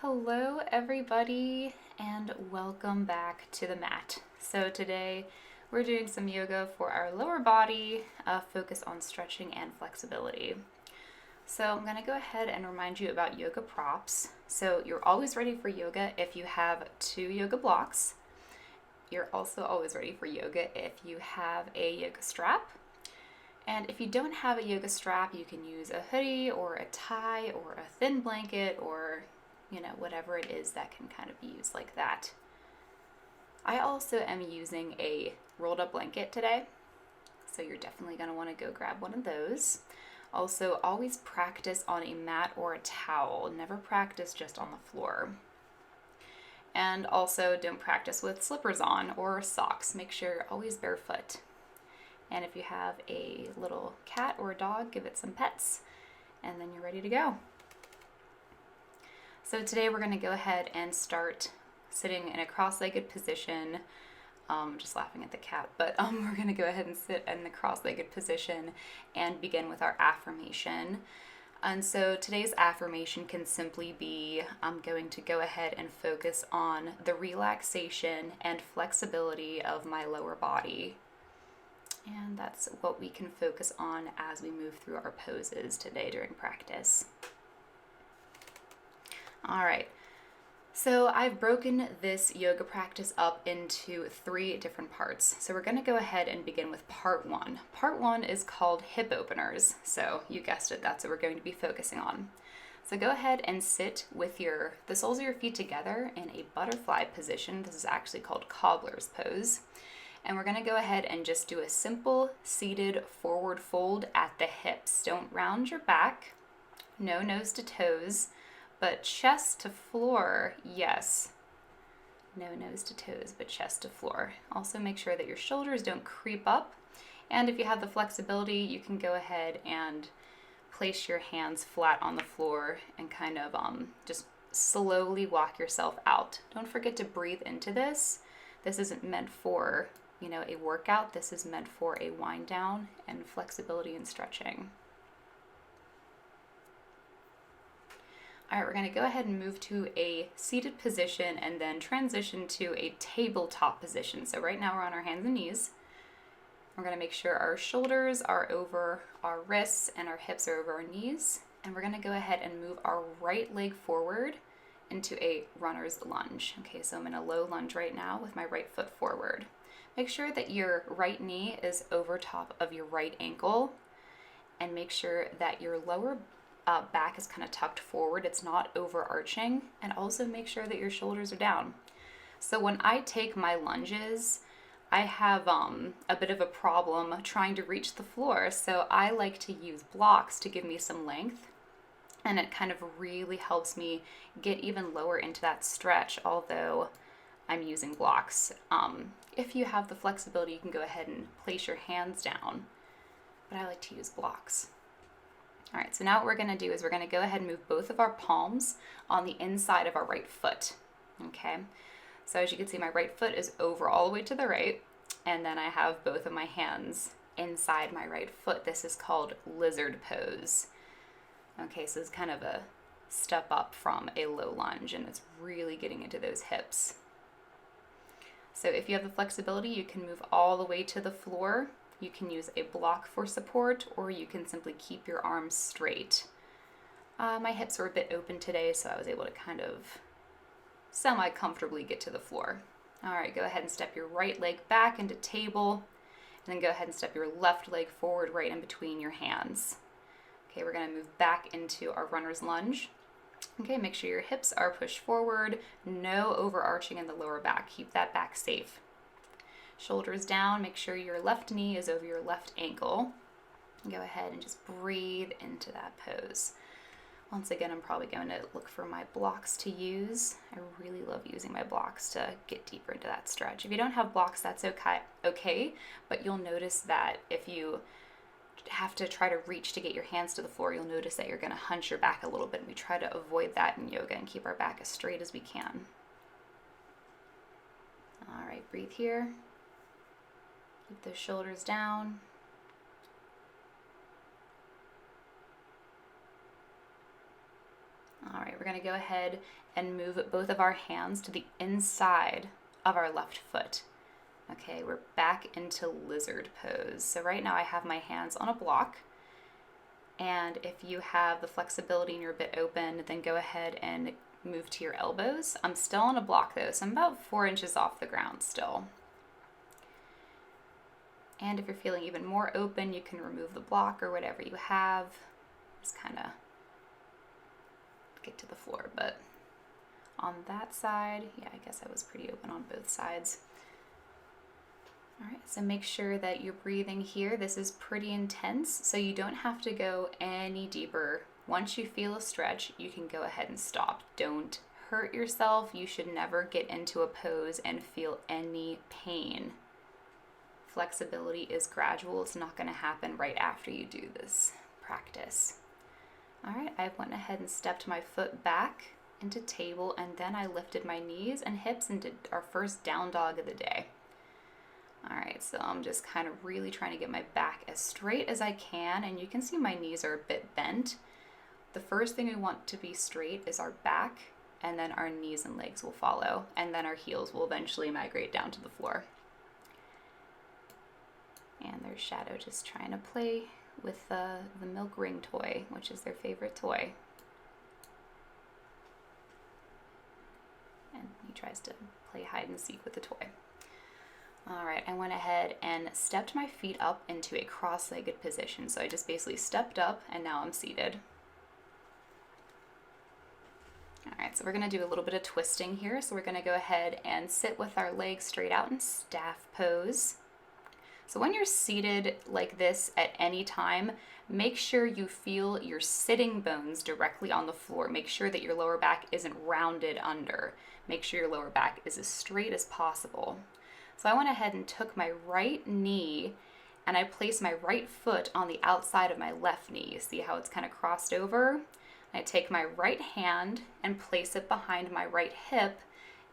Hello everybody and welcome back to the mat. So today we're doing some yoga for our lower body, focus on stretching and flexibility. So I'm going to go ahead and remind you about yoga props. So you're always ready for yoga if you have 2 yoga blocks. You're also always ready for yoga if you have a yoga strap. And if you don't have a yoga strap, you can use a hoodie or a tie or a thin blanket or whatever it is that can kind of be used like that. I also am using a rolled up blanket today, so you're definitely going to want to go grab one of those. Also, always practice on a mat or a towel. Never practice just on the floor. And also don't practice with slippers on or socks. Make sure you're always barefoot. And if you have a little cat or a dog, give it some pets, and then you're ready to go. So today we're going to go ahead and start sitting in a cross-legged position. Just laughing at the cat, but we're going to go ahead and sit in the cross-legged position and begin with our affirmation. And so today's affirmation can simply be, I'm going to go ahead and focus on the relaxation and flexibility of my lower body. And that's what we can focus on as we move through our poses today during practice. All right, so I've broken this yoga practice up into 3 different parts. So we're going to go ahead and begin with part 1. Part 1 is called hip openers. So you guessed it, that's what we're going to be focusing on. So go ahead and sit with the soles of your feet together in a butterfly position. This is actually called cobbler's pose. And we're going to go ahead and just do a simple seated forward fold at the hips. Don't round your back, no nose to toes. But chest to floor, yes. No nose to toes, but chest to floor. Also make sure that your shoulders don't creep up. And if you have the flexibility, you can go ahead and place your hands flat on the floor and kind of just slowly walk yourself out. Don't forget to breathe into this. This isn't meant for, a workout. This is meant for a wind down and flexibility and stretching. All right, we're going to go ahead and move to a seated position and then transition to a tabletop position. So right now we're on our hands and knees. We're going to make sure our shoulders are over our wrists and our hips are over our knees. And we're going to go ahead and move our right leg forward into a runner's lunge. Okay, so I'm in a low lunge right now with my right foot forward. Make sure that your right knee is over top of your right ankle, and make sure that your lower back is kind of tucked forward. It's not overarching, and also make sure that your shoulders are down. So when I take my lunges, I have a bit of a problem trying to reach the floor. So I like to use blocks to give me some length, and it kind of really helps me get even lower into that stretch, although I'm using blocks. If you have the flexibility, you can go ahead and place your hands down, but I like to use blocks. All right, so now what we're going to do is we're going to go ahead and move both of our palms on the inside of our right foot, okay? So as you can see, my right foot is over all the way to the right, and then I have both of my hands inside my right foot. This is called lizard pose. Okay, so it's kind of a step up from a low lunge, and it's really getting into those hips. So if you have the flexibility, you can move all the way to the floor. You can use a block for support, or you can simply keep your arms straight. My hips were a bit open today, so I was able to kind of semi-comfortably get to the floor. All right, go ahead and step your right leg back into table, and then go ahead and step your left leg forward right in between your hands. Okay, we're going to move back into our runner's lunge. Okay, make sure your hips are pushed forward, no overarching in the lower back. Keep that back safe. Shoulders down, make sure your left knee is over your left ankle. Go ahead and just breathe into that pose. Once again, I'm probably going to look for my blocks to use. I really love using my blocks to get deeper into that stretch. If you don't have blocks, that's okay, but you'll notice that if you have to try to reach to get your hands to the floor, you'll notice that you're going to hunch your back a little bit, and we try to avoid that in yoga and keep our back as straight as we can. All right, breathe here. Keep those shoulders down. All right, we're we're going to go ahead and move both of our hands to the inside of our left foot. Okay, we're back into lizard pose. So right now I have my hands on a block. And if you have the flexibility and you're a bit open, then go ahead and move to your elbows. I'm still on a block though, so I'm about 4 inches off the ground still. And if you're feeling even more open, you can remove the block or whatever you have. Just kind of get to the floor. But on that side, yeah, I guess I was pretty open on both sides. All right, so make sure that you're breathing here. This is pretty intense, so you don't have to go any deeper. Once you feel a stretch, you can go ahead and stop. Don't hurt yourself. You should never get into a pose and feel any pain. Flexibility is gradual. It's not going to happen right after you do this practice. All right, I went ahead and stepped my foot back into table, and then I lifted my knees and hips and did our first down dog of the day. All right, so I'm just kind of really trying to get my back as straight as I can, and you can see my knees are a bit bent. The first thing we want to be straight is our back, and then our knees and legs will follow, and then our heels will eventually migrate down to the floor. And there's Shadow just trying to play with the milk ring toy, which is their favorite toy. And he tries to play hide and seek with the toy. All right, I went ahead and stepped my feet up into a cross-legged position. So I just basically stepped up and now I'm seated. All right, so we're gonna do a little bit of twisting here. So we're gonna go ahead and sit with our legs straight out in staff pose. So when you're seated like this at any time, make sure you feel your sitting bones directly on the floor. Make sure that your lower back isn't rounded under. Make sure your lower back is as straight as possible. So I went ahead and took my right knee and I placed my right foot on the outside of my left knee. You see how it's kind of crossed over? I take my right hand and place it behind my right hip,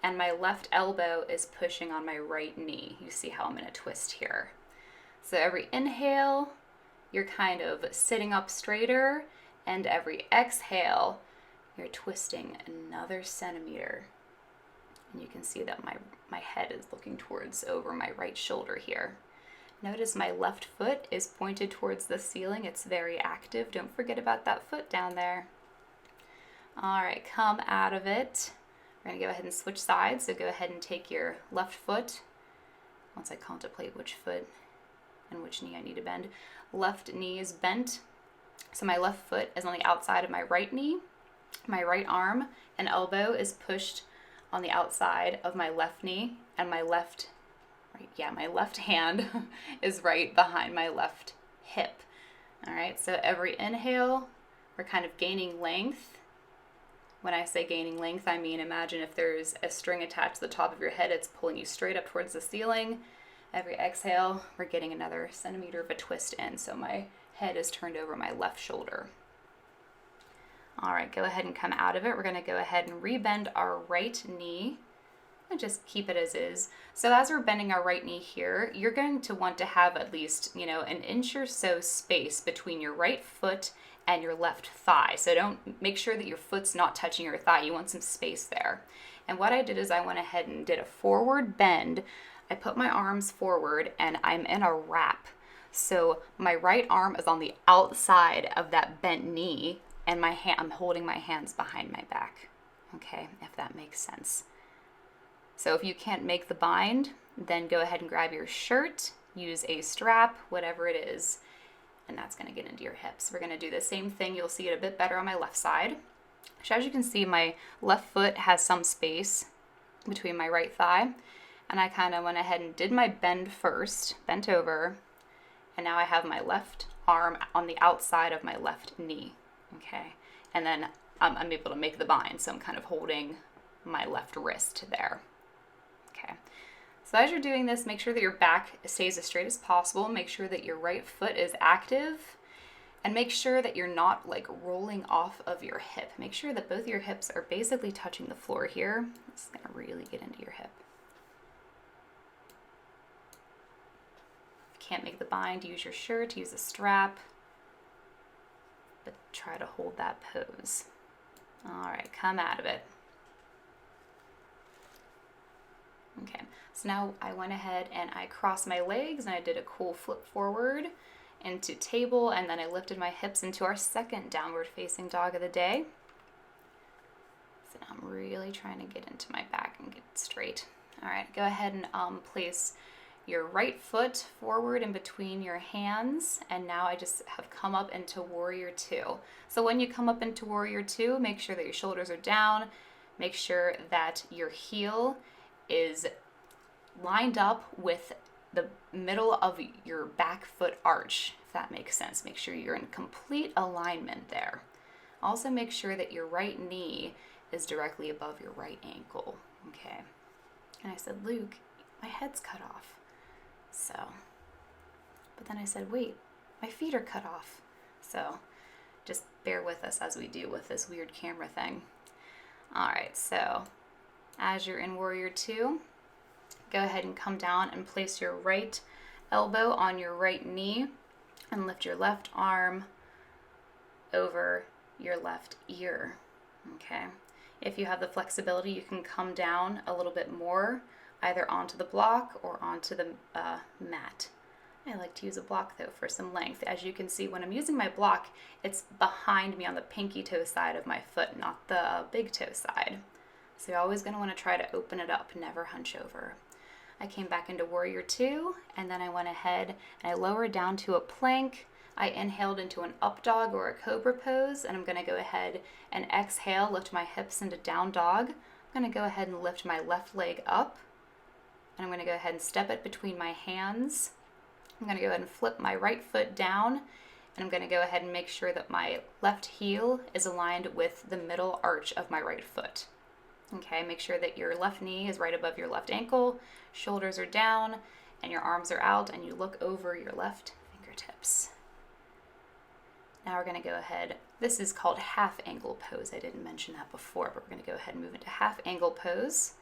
and my left elbow is pushing on my right knee. You see how I'm going to twist here. So every inhale, you're kind of sitting up straighter, and every exhale, you're twisting another centimeter. And you can see that my head is looking towards over my right shoulder here. Notice my left foot is pointed towards the ceiling. It's very active. Don't forget about that foot down there. All right, come out of it. We're gonna go ahead and switch sides. So go ahead and take your left foot. Once I contemplate which foot and which knee I need to bend. Left knee is bent. So my left foot is on the outside of my right knee. My right arm and elbow is pushed on the outside of my left knee, and my left hand is right behind my left hip. All right, so every inhale, we're kind of gaining length. When I say gaining length, I mean imagine if there's a string attached to the top of your head, it's pulling you straight up towards the ceiling. Every exhale, we're getting another centimeter of a twist in, so my head is turned over my left shoulder. All right, go ahead and come out of it. We're gonna go ahead and rebend our right knee and just keep it as is. So as we're bending our right knee here, you're going to want to have at least, an inch or so space between your right foot and your left thigh. So make sure that your foot's not touching your thigh. You want some space there. And what I did is I went ahead and did a forward bend. I put my arms forward and I'm in a wrap. So my right arm is on the outside of that bent knee, and I'm holding my hands behind my back. Okay, if that makes sense. So if you can't make the bind, then go ahead and grab your shirt, use a strap, whatever it is, and that's gonna get into your hips. We're gonna do the same thing. You'll see it a bit better on my left side. So as you can see, my left foot has some space between my right thigh, and I kind of went ahead and did my bend first, bent over, and now I have my left arm on the outside of my left knee, okay? And then I'm able to make the bind, so I'm kind of holding my left wrist there. Okay, so as you're doing this, make sure that your back stays as straight as possible. Make sure that your right foot is active, and make sure that you're not like rolling off of your hip. Make sure that both your hips are basically touching the floor here. This is gonna really get into your hip. If you can't make the bind, use your shirt, use a strap, but try to hold that pose. All right, come out of it. Okay, so now I went ahead and I crossed my legs and I did a cool flip forward into table, and then I lifted my hips into our second downward facing dog of the day. So now I'm really trying to get into my back and get straight. All right, go ahead and place your right foot forward in between your hands, and now I just have come up into Warrior Two. So when you come up into Warrior Two, make sure that your shoulders are down, make sure that your heel is lined up with the middle of your back foot arch, if that makes sense. Make sure you're in complete alignment there. Also make sure that your right knee is directly above your right ankle, okay? And I said, Luke, my head's cut off. So, but then I said, wait, my feet are cut off. So just bear with us as we do with this weird camera thing. All right, so as you're in Warrior Two, go ahead and come down and place your right elbow on your right knee and lift your left arm over your left ear, okay? If you have the flexibility, you can come down a little bit more, either onto the block or onto the mat. I like to use a block though for some length. As you can see, when I'm using my block, it's behind me on the pinky toe side of my foot, not the big toe side. So you're always going to want to try to open it up, never hunch over. I came back into Warrior Two, and then I went ahead and I lowered down to a plank. I inhaled into an up dog or a cobra pose, and I'm going to go ahead and exhale, lift my hips into down dog. I'm going to go ahead and lift my left leg up, and I'm going to go ahead and step it between my hands. I'm going to go ahead and flip my right foot down, and I'm going to go ahead and make sure that my left heel is aligned with the middle arch of my right foot. Okay, make sure that your left knee is right above your left ankle, shoulders are down, and your arms are out, and you look over your left fingertips. Now we're going to go ahead, this is called half angle pose. I didn't mention that before, but we're going to go ahead and move into half angle pose.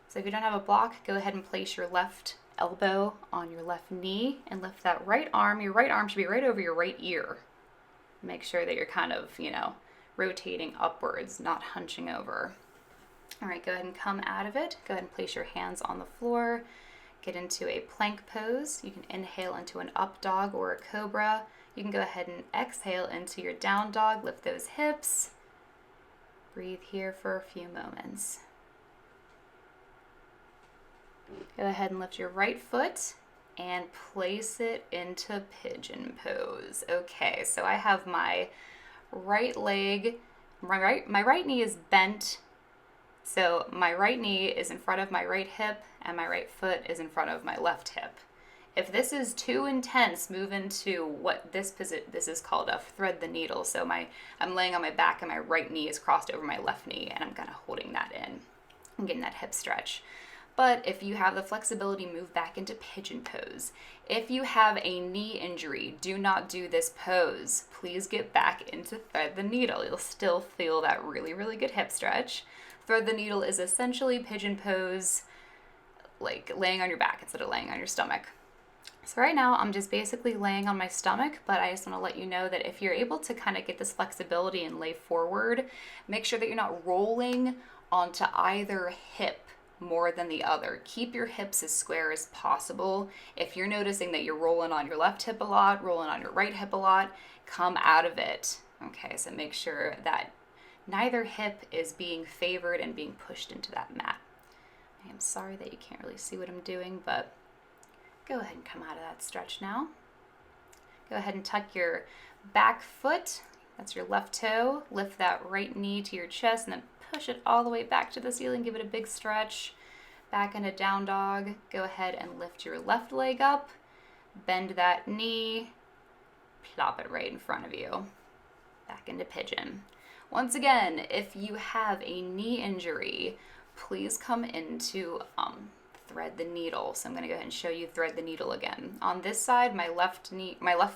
So if you don't have a block, go ahead and place your left elbow on your left knee and lift that right arm. Your right arm should be right over your right ear. Make sure that you're kind of, rotating upwards, not hunching over. All right, go ahead and come out of it. Go ahead and place your hands on the floor. Get into a plank pose. You can inhale into an up dog or a cobra. You can go ahead and exhale into your down dog. Lift those hips. Breathe here for a few moments. Go ahead and lift your right foot and place it into pigeon pose. Okay, so I have my right leg, my right knee is bent. So my right knee is in front of my right hip and my right foot is in front of my left hip. If this is too intense, move into what this is called a thread the needle. So I'm laying on my back and my right knee is crossed over my left knee, and I'm kind of holding that in. I'm getting that hip stretch. But if you have the flexibility, move back into pigeon pose. If you have a knee injury, do not do this pose. Please get back into thread the needle. You'll still feel that really, really good hip stretch. Thread the needle is essentially pigeon pose, like laying on your back instead of laying on your stomach. So right now I'm just basically laying on my stomach, but I just want to let you know that if you're able to kind of get this flexibility and lay forward, make sure that you're not rolling onto either hip more than the other. Keep your hips as square as possible. If you're noticing that you're rolling on your left hip a lot, rolling on your right hip a lot, come out of it. Okay, so make sure that neither hip is being favored and being pushed into that mat. I am sorry that you can't really see what I'm doing, but go ahead and come out of that stretch now. Go ahead and tuck your back foot, that's your left toe, lift that right knee to your chest, and then push it all the way back to the ceiling. Give it a big stretch. Back into down dog. Go ahead and lift your left leg up, bend that knee, plop it right in front of you. Back into pigeon. Once again, if you have a knee injury, please come into thread the needle. So I'm going to go ahead and show you thread the needle again. On this side, my left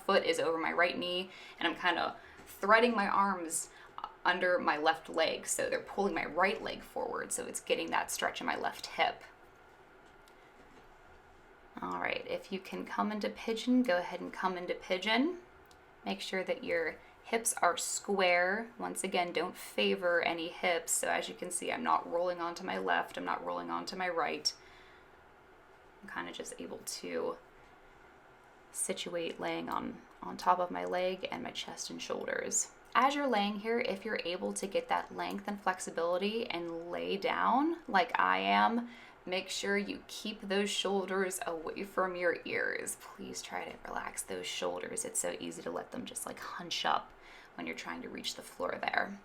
foot is over my right knee, and I'm kind of threading my arms under my left leg, so they're pulling my right leg forward, so it's getting that stretch in my left hip. All right, if you can come into pigeon, go ahead and come into pigeon. Make sure that your Hips are square. Once again, don't favor any hips. So as you can see, I'm not rolling onto my left. I'm not rolling onto my right. I'm kind of just able to situate laying on top of my leg and my chest and shoulders. As you're laying here, if you're able to get that length and flexibility and lay down like I am, make sure you keep those shoulders away from your ears. Please try to relax those shoulders. It's so easy to let them just like hunch up when you're trying to reach the floor there.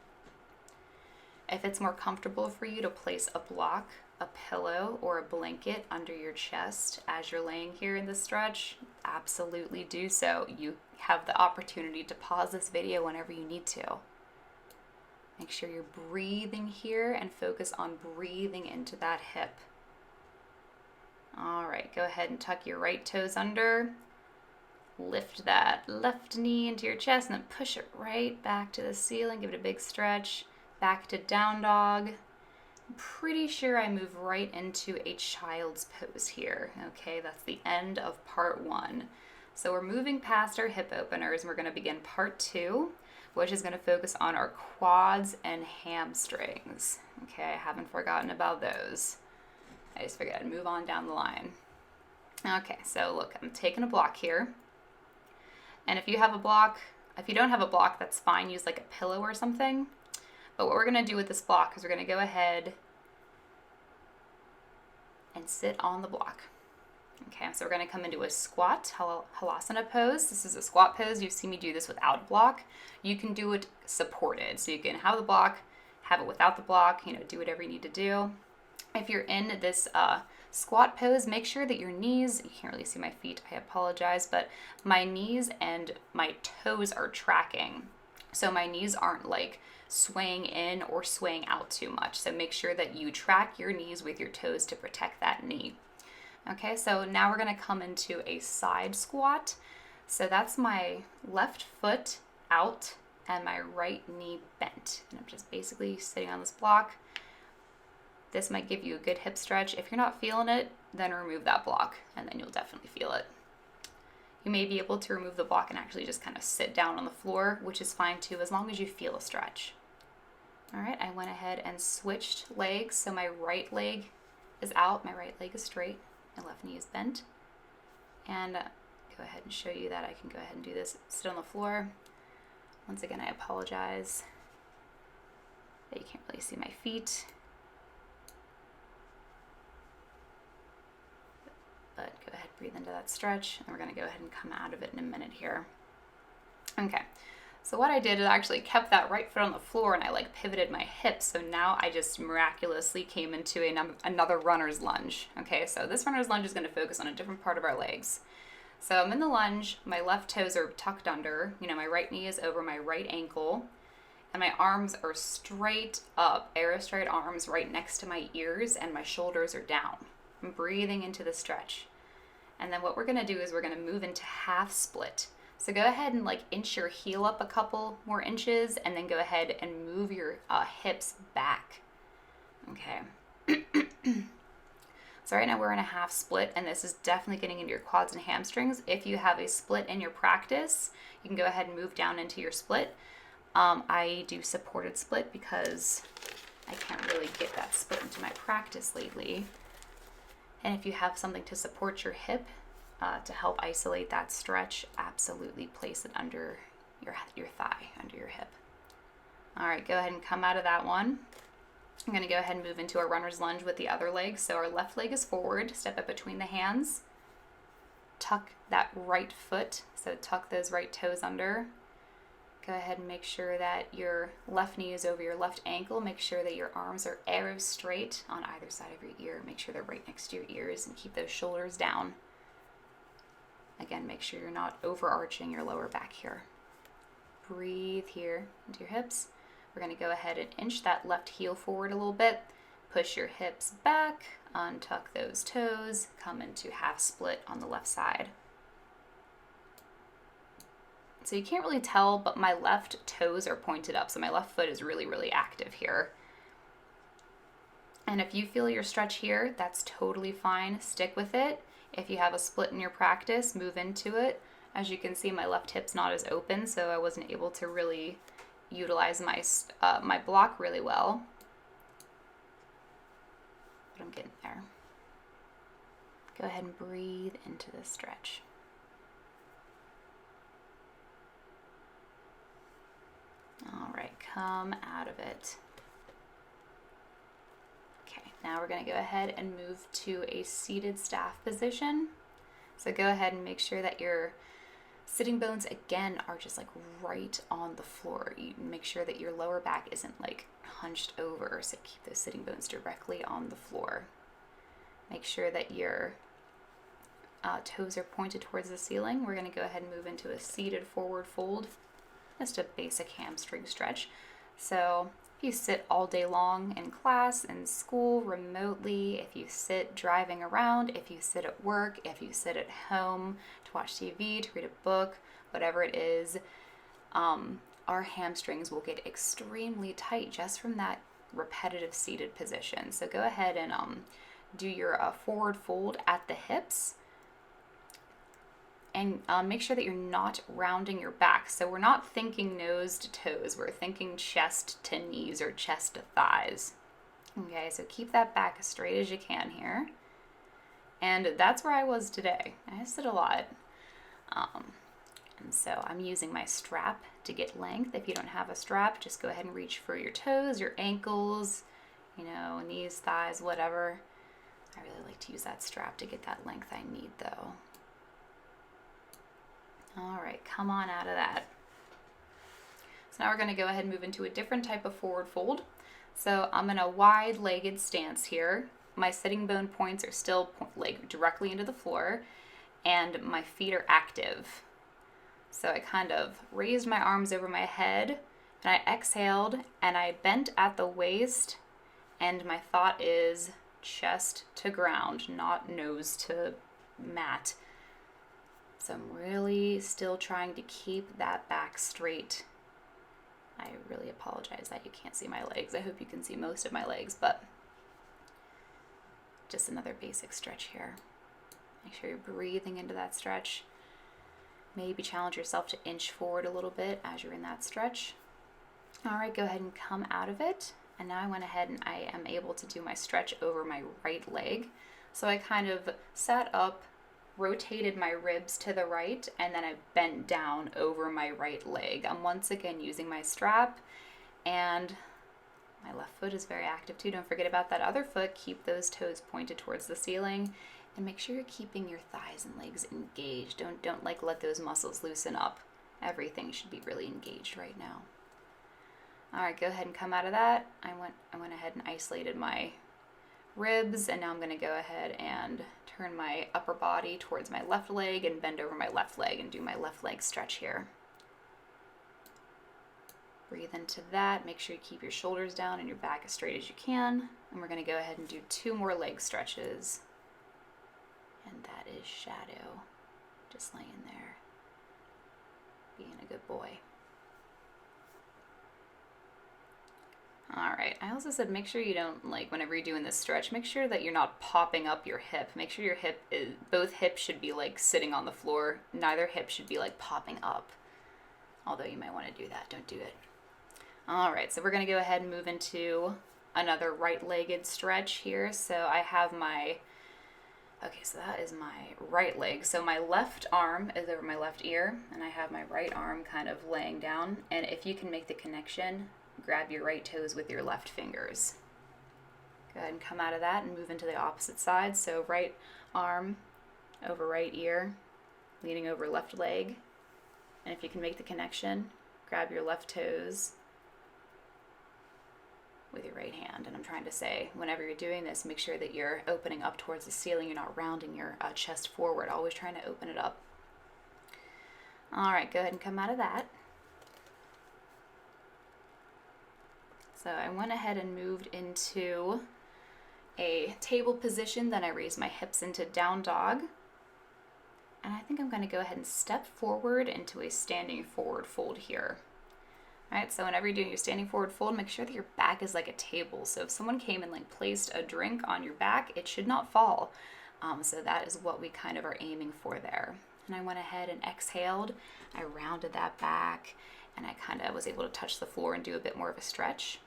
If it's more comfortable for you to place a block, a pillow, or a blanket under your chest as you're laying here in the stretch, absolutely do so. You have the opportunity to pause this video whenever you need to. Make sure you're breathing here and focus on breathing into that hip. All right, go ahead and tuck your right toes under. Lift that left knee into your chest and then push it right back to the ceiling. Give it a big stretch. Back to down dog. I'm pretty sure I move right into a child's pose here. Okay, that's the end of part 1. So we're moving past our hip openers and we're going to begin part 2, which is going to focus on our quads and hamstrings. Okay, I haven't forgotten about those. I just figured I'd move on down the line. Okay, so look, I'm taking a block here. And if you have a block, if you don't have a block, that's fine. Use like a pillow or something. But what we're going to do with this block is we're going to go ahead and sit on the block. Okay, so we're going to come into a squat, Halasana pose. This is a squat pose. You've seen me do this without a block. You can do it supported. So you can have the block, have it without the block, do whatever you need to do. If you're in this squat pose, make sure that your knees, you can't really see my feet, I apologize, but my knees and my toes are tracking. So my knees aren't like swaying in or swaying out too much. So make sure that you track your knees with your toes to protect that knee. Okay, so now we're going to come into a side squat. So that's my left foot out and my right knee bent. And I'm just basically sitting on this block. This might give you a good hip stretch. If you're not feeling it, then remove that block and then you'll definitely feel it. You may be able to remove the block and actually just kind of sit down on the floor, which is fine too, as long as you feel a stretch. All right, I went ahead and switched legs. So my right leg is out, my right leg is straight, my left knee is bent. And go ahead and show you that I can go ahead and do this, sit on the floor. Once again, I apologize that you can't really see my feet. But go ahead, breathe into that stretch, and we're going to go ahead and come out of it in a minute here. Okay, so what I did is I actually kept that right foot on the floor and I like pivoted my hips. So now I just miraculously came into another runner's lunge. Okay, so this runner's lunge is going to focus on a different part of our legs. So I'm in the lunge, my left toes are tucked under, my right knee is over my right ankle, and my arms are straight up, arrow straight arms right next to my ears, and my shoulders are down. I'm breathing into the stretch. And then what we're going to do is we're going to move into half split. So go ahead and like inch your heel up a couple more inches and then go ahead and move your hips back. Okay. So right now we're in a half split, and this is definitely getting into your quads and hamstrings. If you have a split in your practice, you can go ahead and move down into your split. I do supported split because I can't really get that split into my practice lately. And if you have something to support your hip to help isolate that stretch, absolutely place it under your thigh, under your hip. All right, go ahead and come out of that one. I'm going to go ahead and move into a runner's lunge with the other leg. So our left leg is forward, step up between the hands, tuck that right foot, so tuck those right toes under. Go ahead and make sure that your left knee is over your left ankle. Make sure that your arms are arrow straight on either side of your ear. Make sure they're right next to your ears and keep those shoulders down. Again, make sure you're not overarching your lower back here. Breathe here into your hips. We're going to go ahead and inch that left heel forward a little bit. Push your hips back, untuck those toes, come into half split on the left side. So you can't really tell, but my left toes are pointed up. So my left foot is really, really active here. And if you feel your stretch here, that's totally fine. Stick with it. If you have a split in your practice, move into it. As you can see, my left hip's not as open, so I wasn't able to really utilize my block really well. But I'm getting there. Go ahead and breathe into the stretch. All right, come out of it. Okay, now we're going to go ahead and move to a seated staff position. So go ahead and make sure that your sitting bones again are just like right on the floor. You make sure that your lower back isn't like hunched over, so keep those sitting bones directly on the floor. Make sure that your toes are pointed towards the ceiling. We're going to go ahead and move into a seated forward fold. Just a basic hamstring stretch. So if you sit all day long in class, in school, remotely, if you sit driving around, if you sit at work, if you sit at home to watch TV, to read a book, whatever it is, our hamstrings will get extremely tight just from that repetitive seated position. So go ahead and do your forward fold at the hips. And make sure that you're not rounding your back. So we're not thinking nose to toes. We're thinking chest to knees or chest to thighs. Okay, so keep that back as straight as you can here. And that's where I was today. I sit a lot. And so I'm using my strap to get length. If you don't have a strap, just go ahead and reach for your toes, your ankles, knees, thighs, whatever. I really like to use that strap to get that length I need though. All right, come on out of that. So now we're going to go ahead and move into a different type of forward fold. So I'm in a wide-legged stance here. My sitting bone points are still directly into the floor, and my feet are active. So I kind of raised my arms over my head, and I exhaled, and I bent at the waist, and my thought is chest to ground, not nose to mat. So I'm really still trying to keep that back straight. I really apologize that you can't see my legs. I hope you can see most of my legs, but just another basic stretch here. Make sure you're breathing into that stretch. Maybe challenge yourself to inch forward a little bit as you're in that stretch. All right, go ahead and come out of it. And now I went ahead and I am able to do my stretch over my right leg. So I kind of sat up, rotated my ribs to the right, and then I bent down over my right leg. I'm once again using my strap, and my left foot is very active too. Don't forget about that other foot. Keep those toes pointed towards the ceiling, and make sure you're keeping your thighs and legs engaged. Don't let those muscles loosen up. Everything should be really engaged right now. All right, go ahead and come out of that. I went ahead and isolated my ribs, and now I'm going to go ahead and turn my upper body towards my left leg and bend over my left leg and do my left leg stretch here. Breathe into that. Make sure you keep your shoulders down and your back as straight as you can. And we're going to go ahead and do 2 more leg stretches. And that is shadow. Just laying there, being a good boy. All right, I also said make sure you don't, whenever you're doing this stretch, make sure that you're not popping up your hip. Make sure your both hips should be sitting on the floor. Neither hip should be popping up. Although you might want to do that, don't do it. All right, so we're gonna go ahead and move into another right-legged stretch here. So I have so that is my right leg. So my left arm is over my left ear, and I have my right arm kind of laying down. And if you can make the connection, grab your right toes with your left fingers. Go ahead and come out of that and move into the opposite side. So right arm over right ear, leaning over left leg. And if you can make the connection, grab your left toes with your right hand. And I'm trying to say, whenever you're doing this, make sure that you're opening up towards the ceiling. You're not rounding your chest forward, always trying to open it up. All right, go ahead and come out of that. So I went ahead and moved into a table position, then I raised my hips into down dog. And I think I'm going to go ahead and step forward into a standing forward fold here. All right, so whenever you're doing your standing forward fold, make sure that your back is like a table. So if someone came and placed a drink on your back, it should not fall. So that is what we kind of are aiming for there. And I went ahead and exhaled. I rounded that back and I kind of was able to touch the floor and do a bit more of a stretch.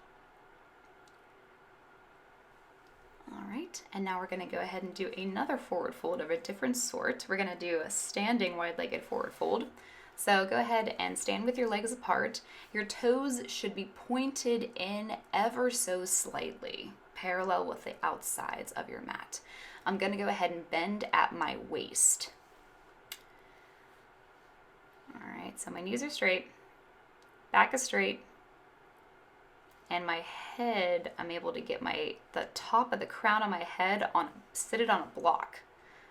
All right, and now we're gonna go ahead and do another forward fold of a different sort. We're gonna do a standing wide-legged forward fold. So go ahead and stand with your legs apart. Your toes should be pointed in ever so slightly, parallel with the outsides of your mat. I'm gonna go ahead and bend at my waist. All right, so my knees are straight, back is straight, and my head, I'm able to get the top of the crown of my head sit it on a block.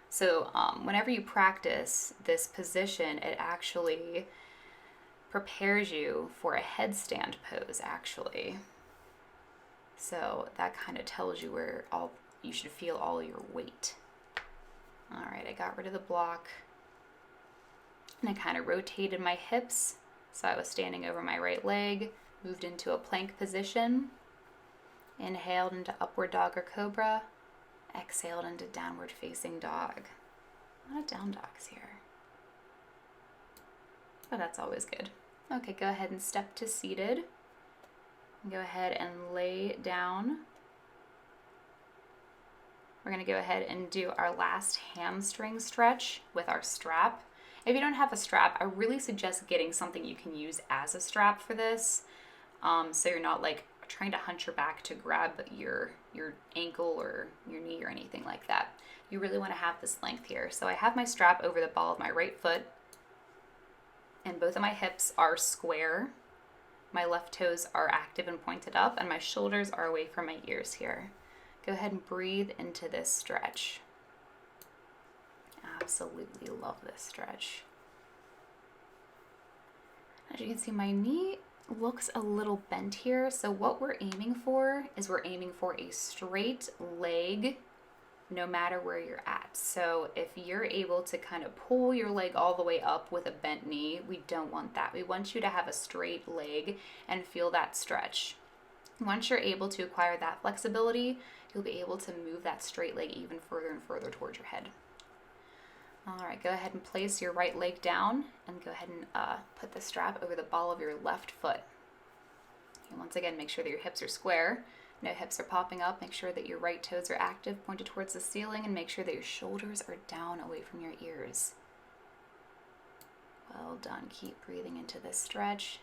So whenever you practice this position, it actually prepares you for a headstand pose, actually. So that kind of tells you where you should feel all your weight. All right, I got rid of the block, and I kind of rotated my hips. So I was standing over my right leg, moved into a plank position, inhaled into upward dog or cobra, exhaled into downward facing dog. A lot of down dogs here, but that's always good. Okay, go ahead and step to seated. Go ahead and lay down. We're gonna go ahead and do our last hamstring stretch with our strap. If you don't have a strap, I really suggest getting something you can use as a strap for this. So you're not like trying to hunch your back to grab your ankle or your knee or anything like that. You really want to have this length here. So I have my strap over the ball of my right foot, and both of my hips are square. My left toes are active and pointed up, and my shoulders are away from my ears here. Go ahead and breathe into this stretch. Absolutely love this stretch. As you can see, my knee looks a little bent here. So what we're aiming for is we're aiming for a straight leg no matter where you're at. So if you're able to kind of pull your leg all the way up with a bent knee, we don't want that. We want you to have a straight leg and feel that stretch. Once you're able to acquire that flexibility, you'll be able to move that straight leg even further and further towards your head. All right, go ahead and place your right leg down and go ahead and put the strap over the ball of your left foot. And once again, make sure that your hips are square. No hips are popping up. Make sure that your right toes are active, pointed towards the ceiling, and make sure that your shoulders are down away from your ears. Well done. Keep breathing into this stretch.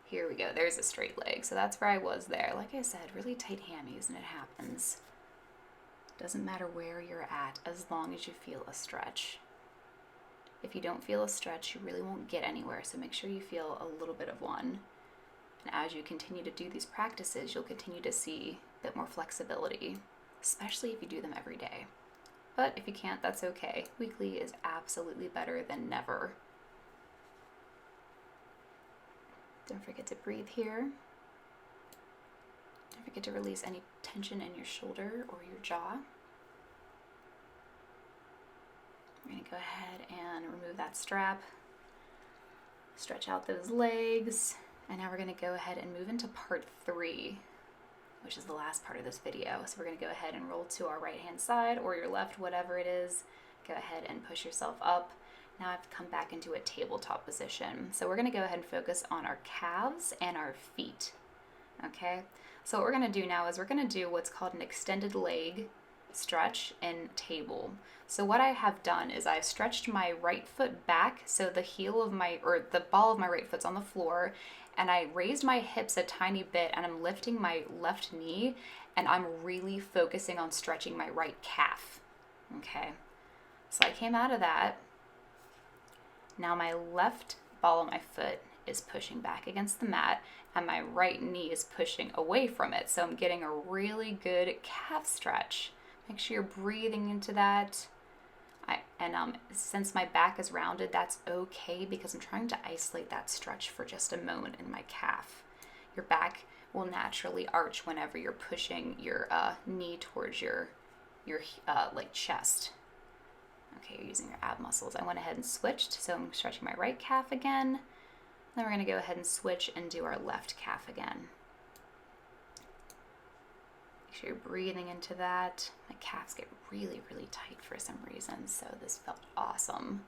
Here we go. There's a straight leg. So that's where I was there. Like I said, really tight hammies, and it happens. Doesn't matter where you're at as long as you feel a stretch. If you don't feel a stretch, you really won't get anywhere. So make sure you feel a little bit of one. And as you continue to do these practices, you'll continue to see a bit more flexibility, especially if you do them every day. But if you can't, that's okay. Weekly is absolutely better than never. Don't forget to breathe here. Don't forget to release any tension in your shoulder or your jaw. We're going to go ahead and remove that strap. Stretch out those legs. And now we're going to go ahead and move into part 3, which is the last part of this video. So we're going to go ahead and roll to our right hand side or your left, whatever it is. Go ahead and push yourself up. Now I've come back into a tabletop position. So we're going to go ahead and focus on our calves and our feet. Okay, so what we're going to do now is we're going to do what's called an extended leg stretch in table. So what I have done is I stretched my right foot back, so the the ball of my right foot's on the floor, and I raised my hips a tiny bit, and I'm lifting my left knee, and I'm really focusing on stretching my right calf. Okay, so I came out of that. Now my left ball of my foot is pushing back against the mat, and my right knee is pushing away from it. So I'm getting a really good calf stretch. Make sure you're breathing into that. Since my back is rounded, that's okay because I'm trying to isolate that stretch for just a moment in my calf. Your back will naturally arch whenever you're pushing your knee towards your like chest. Okay, you're using your ab muscles. I went ahead and switched, so I'm stretching my right calf again. Then we're going to go ahead and switch and do our left calf again. Make sure you're breathing into that. My calves get really, really tight for some reason, so this felt awesome.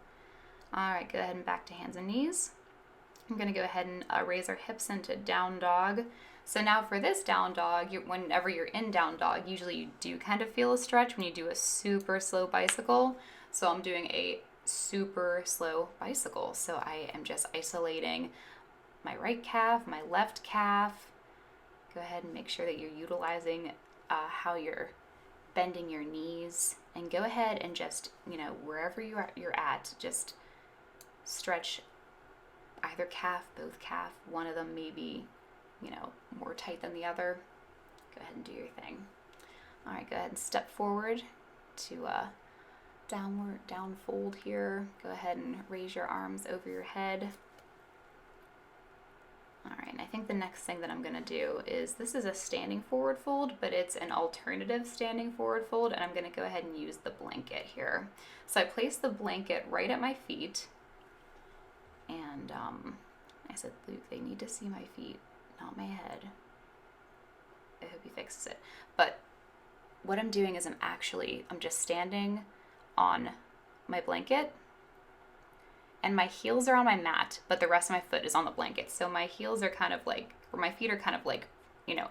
All right, go ahead and back to hands and knees. I'm going to go ahead and raise our hips into down dog. So now for this down dog, whenever you're in down dog, usually you do kind of feel a stretch when you do a super slow bicycle. So I'm doing a super slow bicycle. So I am just isolating my right calf, my left calf. Go ahead and make sure that you're utilizing how you're bending your knees. And go ahead and just, wherever you're at, just stretch either calf, both calf, one of them maybe, more tight than the other. Go ahead and do your thing. All right, go ahead and step forward to downward, down fold here. Go ahead and raise your arms over your head. All right, and I think the next thing that I'm gonna do is, this is a standing forward fold, but it's an alternative standing forward fold, and I'm gonna go ahead and use the blanket here. So I place the blanket right at my feet, and I said, Luke, they need to see my feet, not my head. I hope he fixes it. But what I'm doing is I'm just standing on my blanket, and my heels are on my mat, but the rest of my foot is on the blanket. So my heels are kind of like, or my feet are kind of like,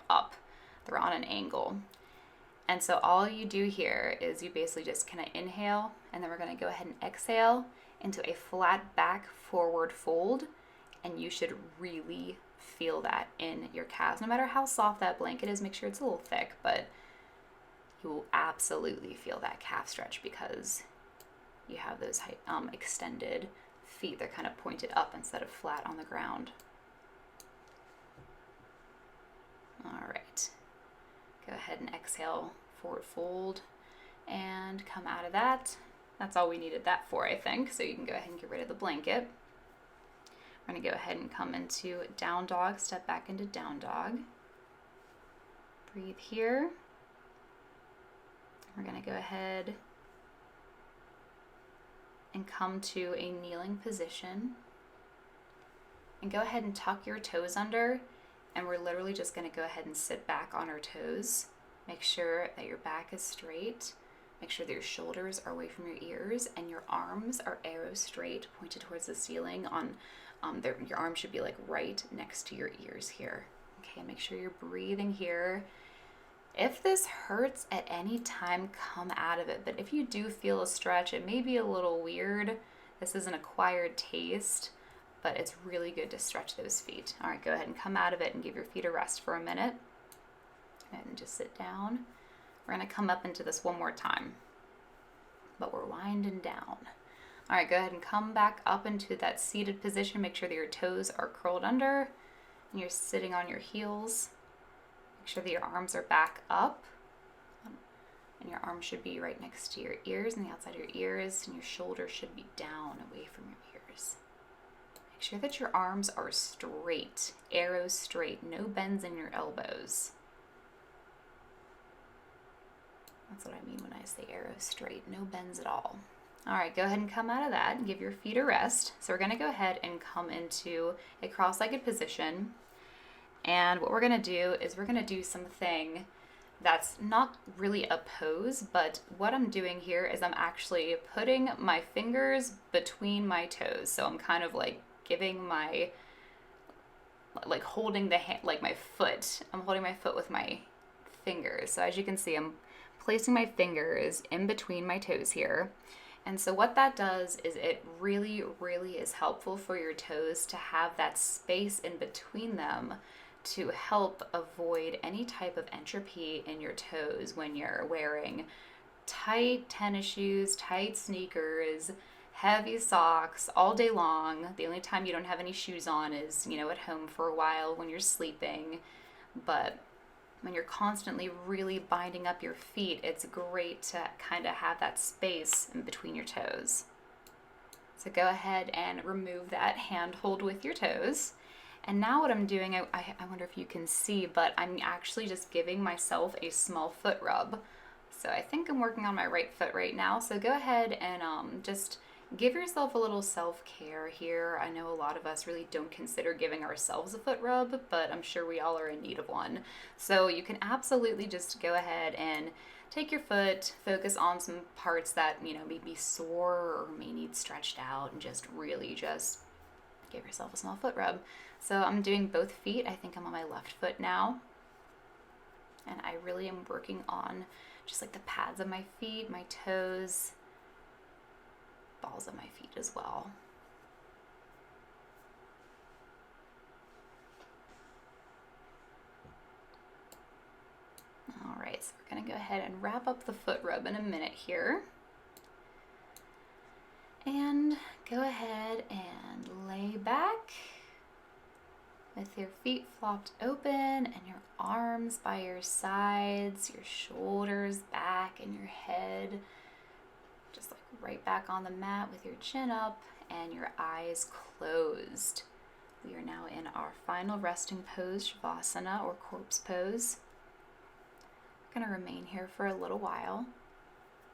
up. They're on an angle. And so all you do here is you basically just kind of inhale, and then we're going to go ahead and exhale into a flat back forward fold. And you should really feel that in your calves. No matter how soft that blanket is, make sure it's a little thick, but you will absolutely feel that calf stretch because you have those extended feet. They're kind of pointed up instead of flat on the ground. All right. Go ahead and exhale, forward fold, and come out of that. That's all we needed that for, I think. So you can go ahead and get rid of the blanket. We're going to go ahead and come into down dog, step back into down dog. Breathe here. We're going to go ahead and come to a kneeling position. And go ahead and tuck your toes under. And we're literally just going to go ahead and sit back on our toes. Make sure that your back is straight. Make sure that your shoulders are away from your ears and your arms are arrow straight, pointed towards the ceiling. Your arms should be like right next to your ears here. Okay, make sure you're breathing here. If this hurts at any time, come out of it. But if you do feel a stretch, it may be a little weird. This is an acquired taste, but it's really good to stretch those feet. All right, go ahead and come out of it and give your feet a rest for a minute. And just sit down. We're going to come up into this one more time, but we're winding down. All right, go ahead and come back up into that seated position. Make sure that your toes are curled under and you're sitting on your heels. Make sure that your arms are back up, and your arms should be right next to your ears and the outside of your ears, and your shoulders should be down away from your ears. Make sure that your arms are straight, arrows straight, no bends in your elbows. That's what I mean when I say arrow straight, no bends at all. All right, go ahead and come out of that and give your feet a rest. So we're going to go ahead and come into a cross-legged position. And what we're going to do is we're going to do something that's not really a pose, but what I'm doing here is I'm actually putting my fingers between my toes. So I'm kind of like giving holding the hand, like my foot. I'm holding my foot with my fingers. So as you can see, I'm placing my fingers in between my toes here. And so what that does is it really, really is helpful for your toes to have that space in between them to help avoid any type of entropy in your toes when you're wearing tight tennis shoes, tight sneakers, heavy socks all day long. The only time you don't have any shoes on is, at home for a while when you're sleeping. But when you're constantly really binding up your feet, it's great to kind of have that space in between your toes. So go ahead and remove that handhold with your toes. And now what I'm doing, I wonder if you can see, but I'm actually just giving myself a small foot rub. So I think I'm working on my right foot right now. So go ahead and just give yourself a little self-care here. I know a lot of us really don't consider giving ourselves a foot rub, but I'm sure we all are in need of one. So you can absolutely just go ahead and take your foot, focus on some parts that, you know, may be sore or may need stretched out, and just really just give yourself a small foot rub. So I'm doing both feet. I think I'm on my left foot now. And I really am working on just like the pads of my feet, my toes, balls of my feet as well. All right, so we're gonna go ahead and wrap up the foot rub in a minute here. And go ahead and lay back with your feet flopped open and your arms by your sides, your shoulders back, and your head just like right back on the mat with your chin up and your eyes closed. We are now in our final resting pose, Savasana, or corpse pose. We're going to remain here for a little while.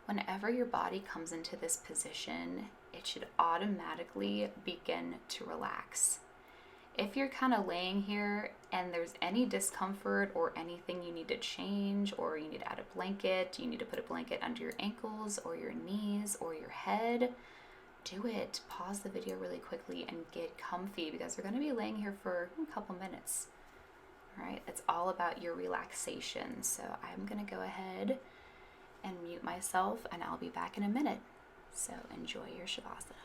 Whenever your body comes into this position, it should automatically begin to relax. If you're kind of laying here and there's any discomfort or anything you need to change, or you need to add a blanket, you need to put a blanket under your ankles or your knees or your head, do it. Pause the video really quickly and get comfy, because we're going to be laying here for a couple minutes. All right, it's all about your relaxation. So I'm going to go ahead and mute myself, and I'll be back in a minute. So enjoy your Shavasana.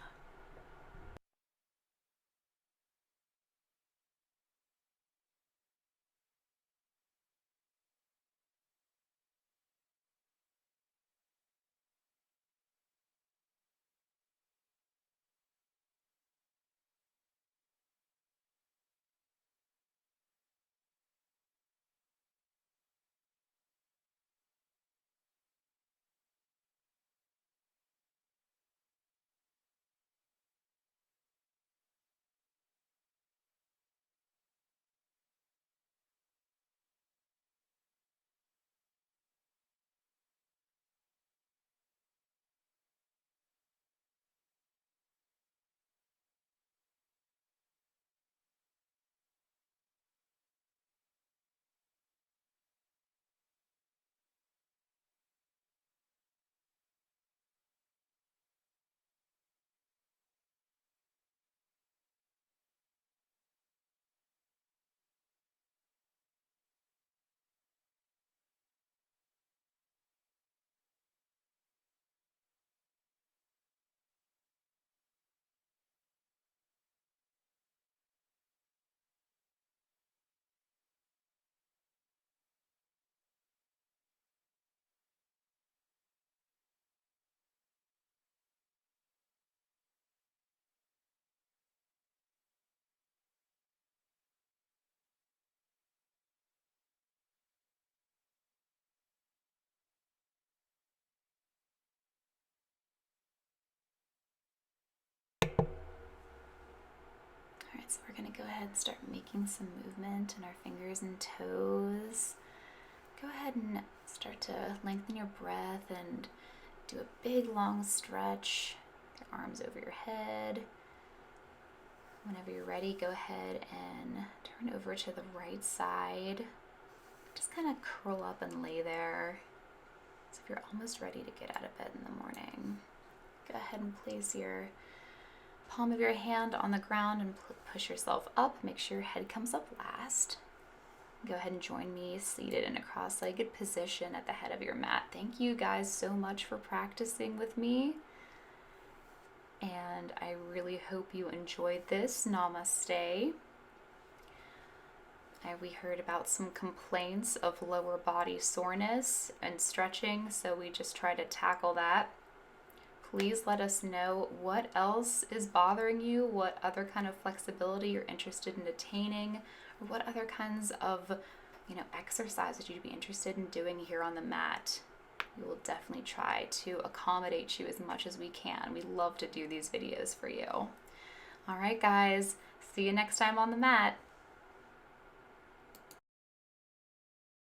So we're going to go ahead and start making some movement in our fingers and toes. Go ahead and start to lengthen your breath and do a big long stretch. Your arms over your head. Whenever you're ready, go ahead and turn over to the right side. Just kind of curl up and lay there. So if you're almost ready to get out of bed in the morning, go ahead and place your palm of your hand on the ground and push yourself up. Make sure your head comes up last. Go ahead and join me seated in a cross-legged position at the head of your mat. Thank you guys so much for practicing with me. And I really hope you enjoyed this. Namaste. We heard about some complaints of lower body soreness and stretching, so we just try to tackle that. Please let us know what else is bothering you, what other kind of flexibility you're interested in attaining, or what other kinds of, exercises you'd be interested in doing here on the mat. We will definitely try to accommodate you as much as we can. We love to do these videos for you. All right, guys, see you next time on the mat.